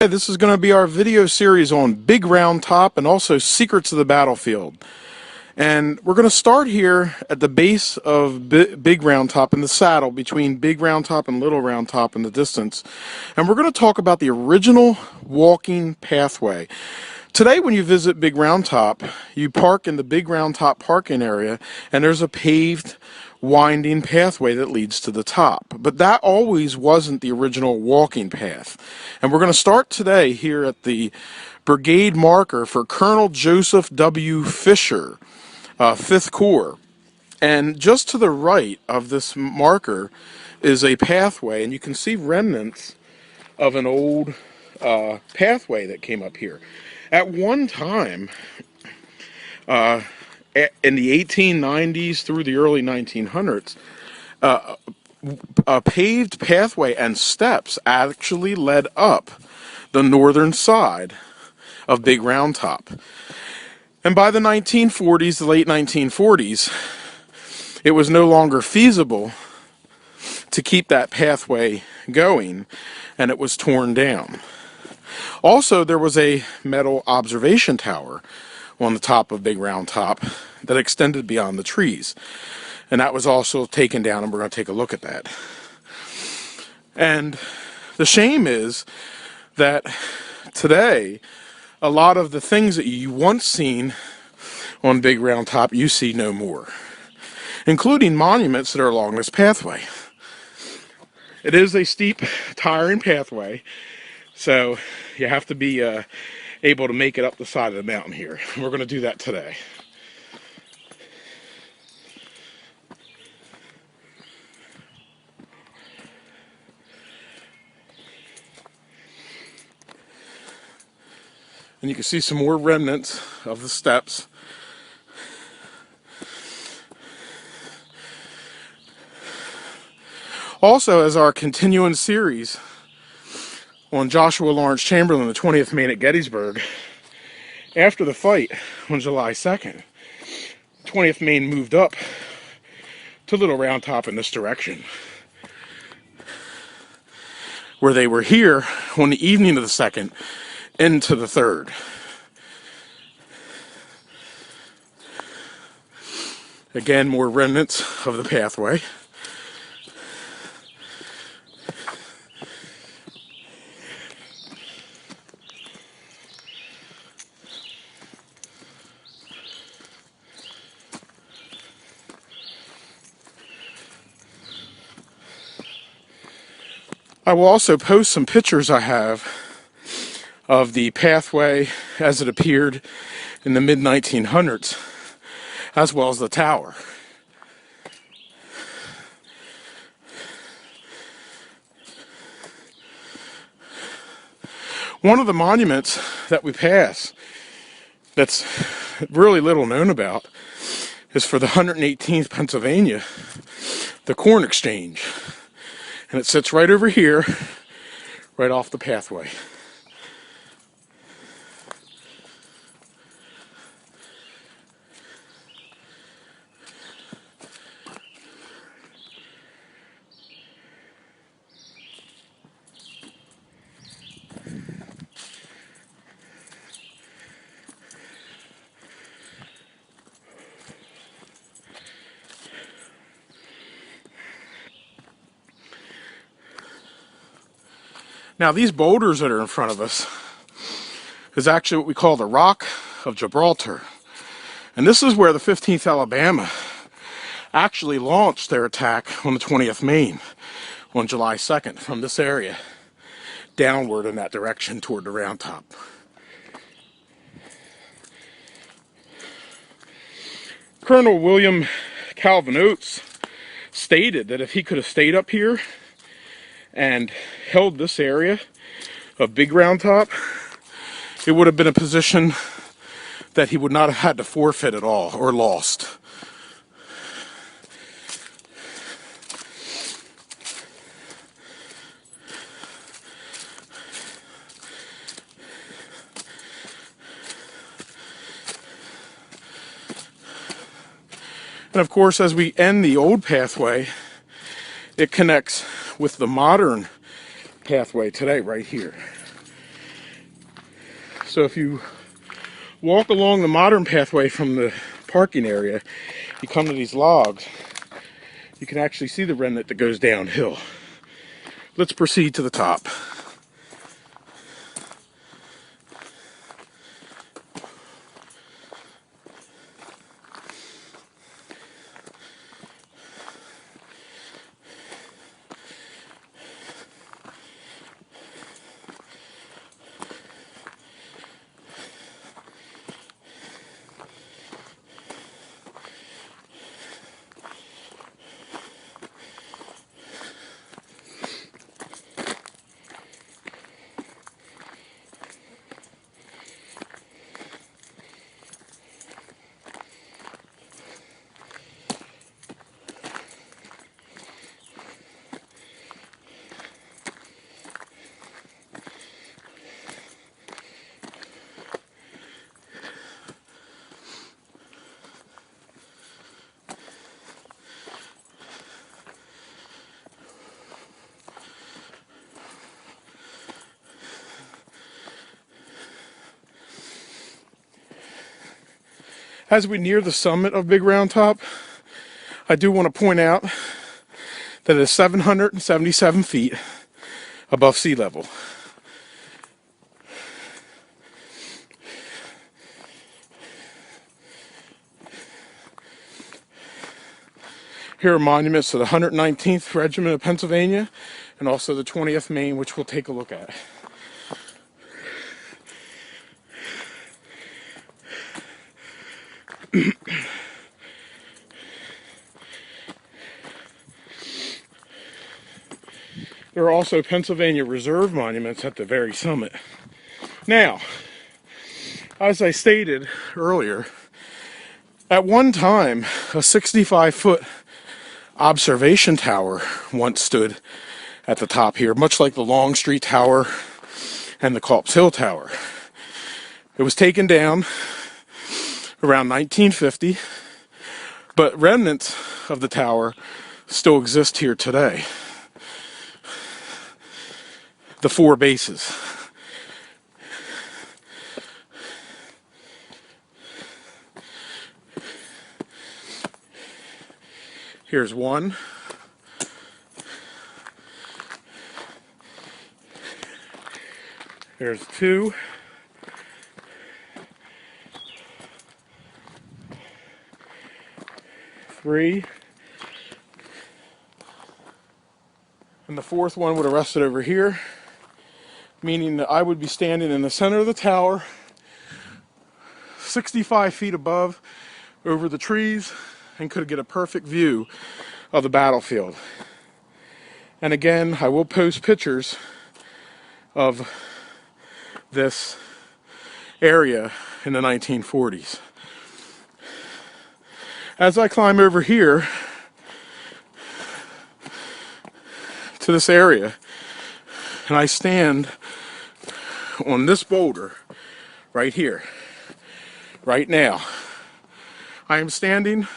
Hey, this is going to be our video series on Big Round Top and also Secrets of the Battlefield. And we're going to start here at the base of Big Round Top in the saddle between Big Round Top and Little Round Top in the distance. And we're going to talk about the original walking pathway. Today when you visit Big Round Top, you park in the Big Round Top parking area and there's a paved winding pathway that leads to the top. But that always wasn't the original walking path. And we're going to start today here at the brigade marker for Colonel Joseph W. Fisher, 5th Corps. And just to the right of this marker is a pathway, and you can see remnants of an old pathway that came up here. At one time, in the 1890s through the early 1900s, a paved pathway and steps actually led up the northern side of Big Round Top. And by the 1940s, the late 1940s, it was no longer feasible to keep that pathway going, and it was torn down. Also, there was a metal observation tower on the top of Big Round Top that extended beyond the trees. And that was also taken down, and we're going to take a look at that. And the shame is that today, a lot of the things that you once seen on Big Round Top, you see no more, including monuments that are along this pathway. It is a steep, tiring pathway, so you have to be able to make it up the side of the mountain here. We're going to do that today. And you can see some more remnants of the steps. Also, as our continuing series on Joshua Lawrence Chamberlain, the 20th Maine at Gettysburg, after the fight on July 2nd, 20th Maine moved up to Little Round Top in this direction, where they were here on the evening of the 2nd into the 3rd. Again, more remnants of the pathway. I will also post some pictures I have of the pathway as it appeared in the mid-1900s, as well as the tower. One of the monuments that we pass that's really little known about is for the 118th Pennsylvania, the Corn Exchange. And it sits right over here, right off the pathway. Now, these boulders that are in front of us is actually what we call the Rock of Gibraltar. And this is where the 15th Alabama actually launched their attack on the 20th Maine on July 2nd from this area downward in that direction toward the Round Top. Colonel William Calvin Oates stated that if he could have stayed up here and held this area of Big Round Top, it would have been a position that he would not have had to forfeit at all or lost. And of course, as we end the old pathway, it connects with the modern pathway today right here. So if you walk along the modern pathway from the parking area, you come to these logs, you can actually see the remnant that goes downhill. Let's proceed to the top. As we near the summit of Big Round Top, I do want to point out that it is 777 feet above sea level. Here are monuments to the 119th Regiment of Pennsylvania and also the 20th Maine, which we'll take a look at. There are also Pennsylvania Reserve monuments at the very summit. Now, as I stated earlier, at one time, a 65-foot observation tower once stood at the top here, much like the Longstreet Tower and the Culp's Hill Tower. It was taken down around 1950, but remnants of the tower still exist here today. The four bases. Here's one. There's two. Three. And the fourth one would have rested over here, meaning that I would be standing in the center of the tower, 65 feet above, over the trees, and could get a perfect view of the battlefield. And again, I will post pictures of this area in the 1940s. As I climb over here to this area, and I stand on this boulder right here, right now, I am standing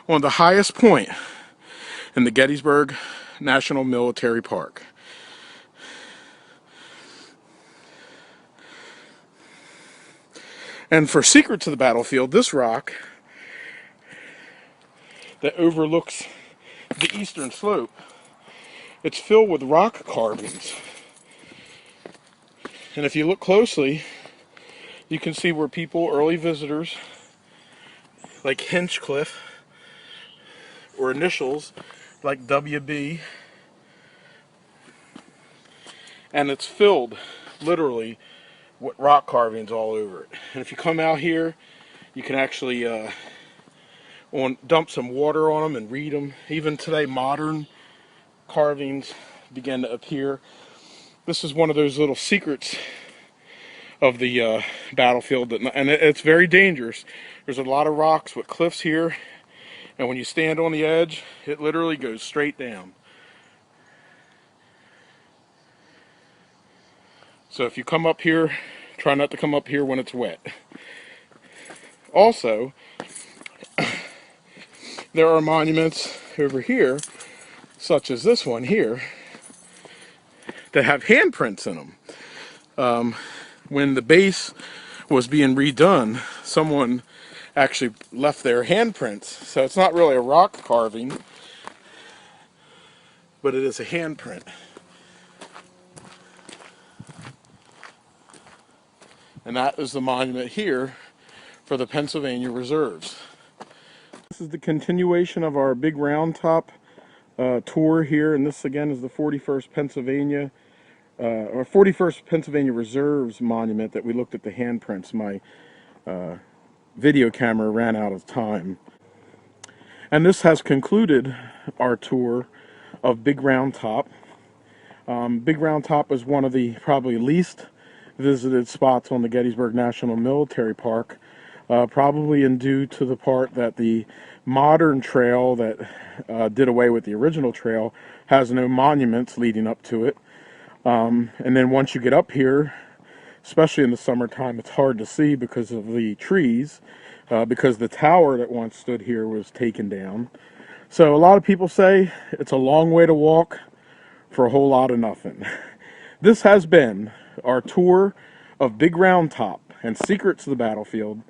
on the highest point in the Gettysburg National Military Park. And for secret to the battlefield, this rock that overlooks the eastern slope, it's filled with rock carvings. And if you look closely, you can see where people, early visitors, like Hinchcliffe, or initials like WB, and it's filled literally with rock carvings all over it. And if you come out here, you can actually dump some water on them and read them. Even today, modern carvings begin to appear. This is one of those little secrets of the battlefield, and it's very dangerous. There's a lot of rocks with cliffs here, and when you stand on the edge, it literally goes straight down. So if you come up here, try not to come up here when it's wet. Also, there are monuments over here, such as this one here, that have handprints in them. when the base was being redone, someone actually left their handprints. So it's not really a rock carving, but it is a handprint. And that is the monument here for the Pennsylvania Reserves. This is the continuation of our Big Round Top tour here, and this again is the 41st Pennsylvania or 41st Pennsylvania Reserves monument that we looked at the handprints. My video camera ran out of time. And this has concluded our tour of Big Round Top. Big Round Top is one of the probably least visited spots on the Gettysburg National Military Park, probably in due to the part that the modern trail that did away with the original trail has no monuments leading up to it. And then once you get up here, especially in the summertime, it's hard to see because of the trees, because the tower that once stood here was taken down. So a lot of people say it's a long way to walk for a whole lot of nothing. This has been our tour of Big Round Top and Secrets of the Battlefield.